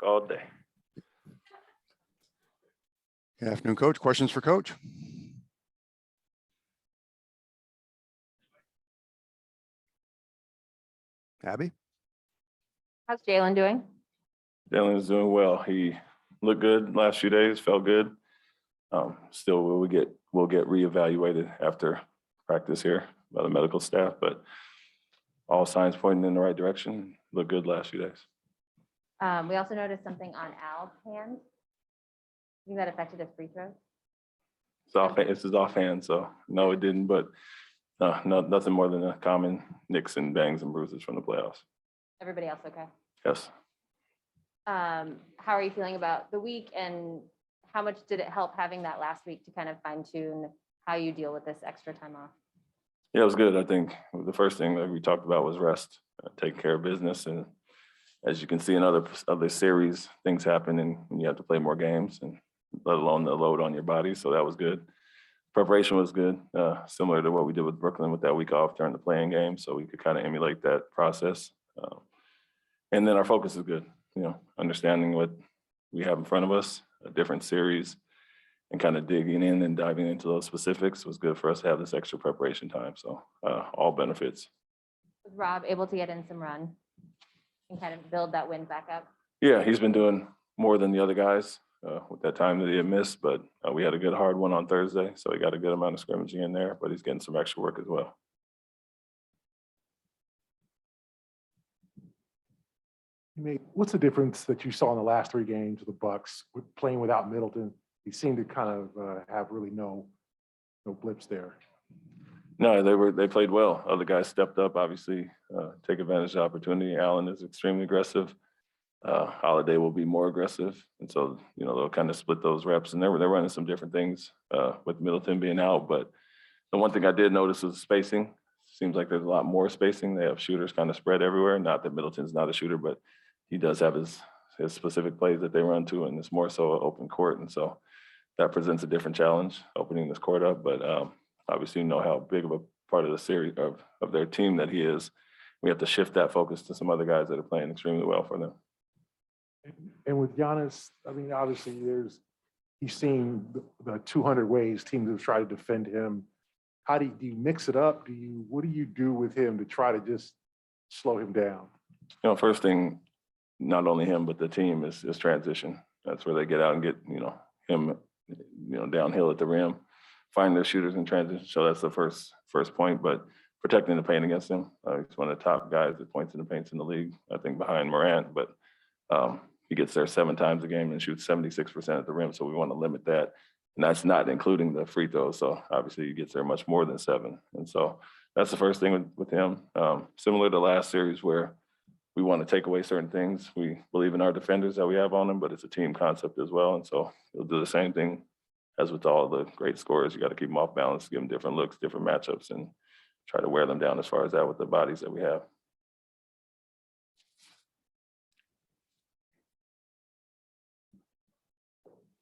all day. Good afternoon, Coach. Questions for Coach? Abby? How's Jaylen doing? Jaylen is doing well. He looked good last few days, felt good. Still, we'll get reevaluated after practice here by the medical staff, but all signs pointing in the right direction. Looked good last few days. We also noticed something on Al's hand. I think that affected his free throws. It's his offhand, so no, it didn't. But nothing more than a common nicks and bangs and bruises from the playoffs. Everybody else okay? Yes. How are you feeling about the week, and how much did it help having that last week to kind of fine tune how you deal with this extra time off? Yeah, it was good. I think the first thing that we talked about was rest, take care of business. And as you can see in other series, things happen and you have to play more games, and let alone the load on your body. So that was good. Preparation was good, similar to what we did with Brooklyn with that week off during the playing game. So we could kind of emulate that process. And then our focus is good, understanding what we have in front of us, a different series, and kind of digging in and diving into those specifics was good for us to have this extra preparation time. So all benefits. Was Rob able to get in some run and kind of build that win back up? Yeah, he's been doing more than the other guys with that time that he had missed, but we had a good hard one on Thursday, so he got a good amount of scrimmaging in there, but he's getting some extra work as well. What's the difference that you saw in the last three games of the Bucks with playing without Middleton? He seemed to kind of have really no blips there. No, they played well. Other guys stepped up, obviously, take advantage of the opportunity. Allen is extremely aggressive. Holiday will be more aggressive. And so, they'll kind of split those reps, and they're running some different things with Middleton being out. But the one thing I did notice was spacing. Seems like there's a lot more spacing. They have shooters kind of spread everywhere. Not that Middleton's not a shooter, but he does have his specific plays that they run to, and it's more so an open court. And so that presents a different challenge, opening this court up. But obviously, you know how big of a part of the series of their team that he is. We have to shift that focus to some other guys that are playing extremely well for them. And with Giannis, I mean, obviously he's seen the 200 ways teams have tried to defend him. How do you mix it up? What do you do with him to try to just slow him down? First thing, not only him, but the team is transition. That's where they get out and get, him, downhill at the rim, find their shooters in transition. So that's the first point, but protecting the paint against him. He's one of the top guys that points in the paints in the league, I think behind Morant, but he gets there 7 times a game and shoots 76% at the rim. So we want to limit that. And that's not including the free throws. So obviously he gets there much more than 7. And so that's the first thing with him. Similar to last series where we want to take away certain things. We believe in our defenders that we have on them, but it's a team concept as well. And so he'll do the same thing as with all the great scorers. You got to keep them off balance, give them different looks, different matchups, and try to wear them down as far as that with the bodies that we have.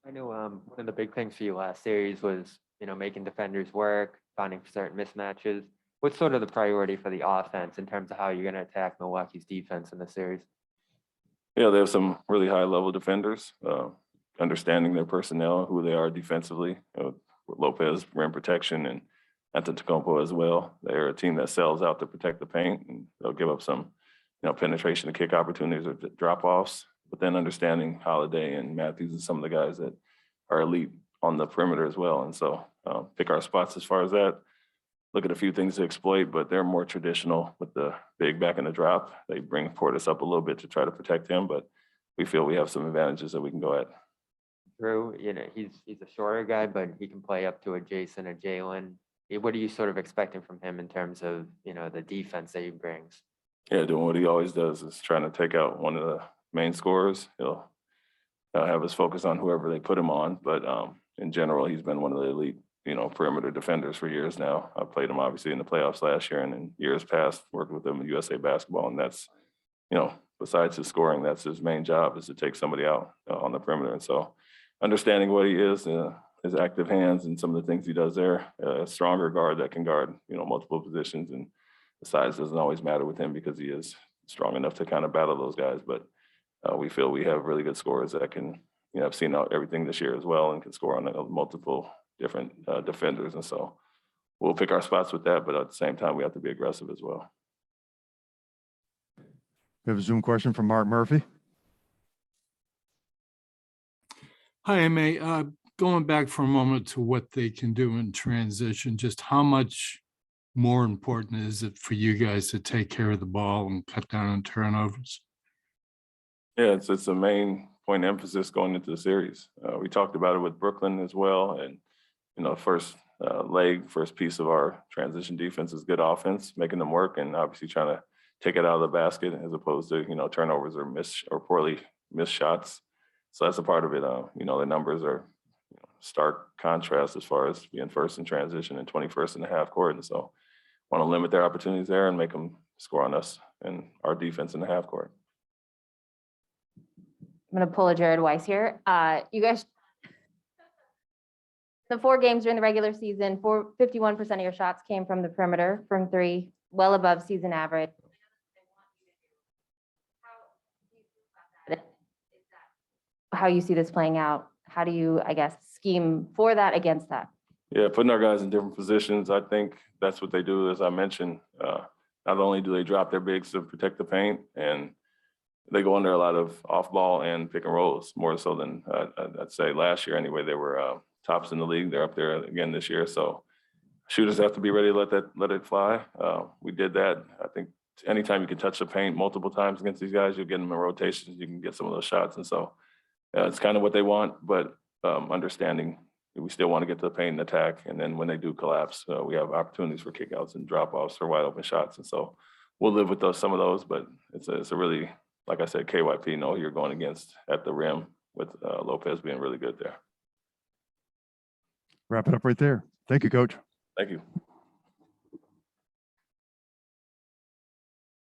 I know one of the big things for you last series was, making defenders work, finding certain mismatches. What's sort of the priority for the offense in terms of how you're going to attack Milwaukee's defense in the series? Yeah, they have some really high-level defenders, understanding their personnel, who they are defensively. Lopez, rim protection, and Antetokounmpo as well. They're a team that sells out to protect the paint, and they'll give up some, penetration to kick opportunities or drop-offs. But then understanding Holiday and Matthews and some of the guys that are elite on the perimeter as well. And so pick our spots as far as that. Look at a few things to exploit, but they're more traditional with the big back in the drop. They bring Portis up a little bit to try to protect him, but we feel we have some advantages that we can go at. Drew, he's a shorter guy, but he can play up to a Jason or Jaylen. What are you sort of expecting from him in terms of, the defense that he brings? Yeah, doing what he always does is trying to take out one of the main scorers. He'll have his focus on whoever they put him on, but in general, he's been one of the elite, perimeter defenders for years now. I played him obviously in the playoffs last year and in years past, worked with him in USA basketball, and that's, besides his scoring, that's his main job, is to take somebody out on the perimeter. And so understanding what he is, his active hands and some of the things he does there, a stronger guard that can guard, multiple positions, and the size doesn't always matter with him because he is strong enough to kind of battle those guys. But we feel we have really good scorers that can, have seen out everything this year as well and can score on multiple different defenders. And so we'll pick our spots with that, but at the same time, we have to be aggressive as well. We have a Zoom question from Mark Murphy. Hi, Ime. Going back for a moment to what they can do in transition, just how much more important is it for you guys to take care of the ball and cut down on turnovers? Yeah, it's a main point of emphasis going into the series. We talked about it with Brooklyn as well. And, first first piece of our transition defense is good offense, making them work and obviously trying to take it out of the basket as opposed to, turnovers or poorly missed shots. So that's a part of it. The numbers are stark contrast as far as being first in transition and 21st in the half court. And so want to limit their opportunities there and make them score on us and our defense in the half court. I'm going to pull a Jared Weiss here. You guys, the 4 games during the regular season, 51% of your shots came from the perimeter, from 3, well above season average. How you see this playing out? How do you, scheme for that, against that? Yeah, putting our guys in different positions. I think that's what they do, as I mentioned. Not only do they drop their bigs to protect the paint, and they go under a lot of off ball and pick and rolls, more so than I'd say last year anyway. They were tops in the league. They're up there again this year. So shooters have to be ready to let it fly. We did that. I think anytime you can touch the paint multiple times against these guys, you'll get them in rotations. You can get some of those shots. And so it's kind of what they want, but understanding we still want to get to the paint and attack. And then when they do collapse, we have opportunities for kickouts and drop-offs or wide open shots. And so we'll live with some of those, but it's a really, like I said, KYP, know who you're going against at the rim, with Lopez being really good there. Wrap it up right there. Thank you, Coach. Thank you.